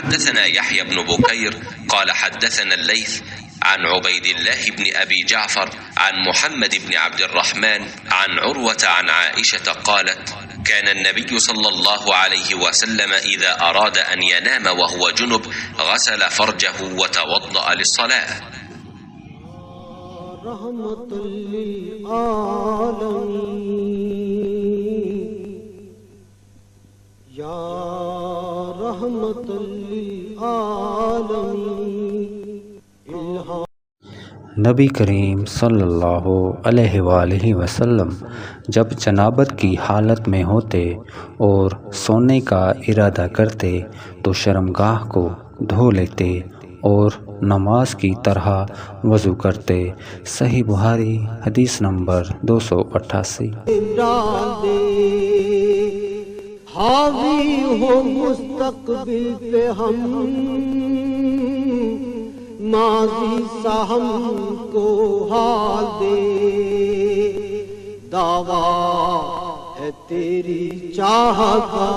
हद्दसना यहया इब्न बुकैर क़ाल हद्दसना al-Laith अन उबैदिल्लाह इब्न अबी जाफ़र अन मुहम्मद इब्न Abdurrahman अन उर्वत अन आइशा क़ालत कान अन्नबी सल्लल्लाहु अलैहि वसल्लम इज़ा अराद अन यनाम व हुवा जुनुब गसल फरजहु व तवद्दअ लिस्सलाह। रहमतुल लिल आलमीन या रहमतुल लिल आलमीन। नबी करीम सल्लल्लाहु अलैहि वसल्लम जब जनाबत की हालत में होते और सोने का इरादा करते तो शर्मगाह को धो लेते और नमाज की तरह वज़ू करते। सही बुखारी हदीस नंबर 288। हावी हो मुस्तक़बिल पे हम माज़ी सा हमको हाल दे, दावा है तेरी चाह का।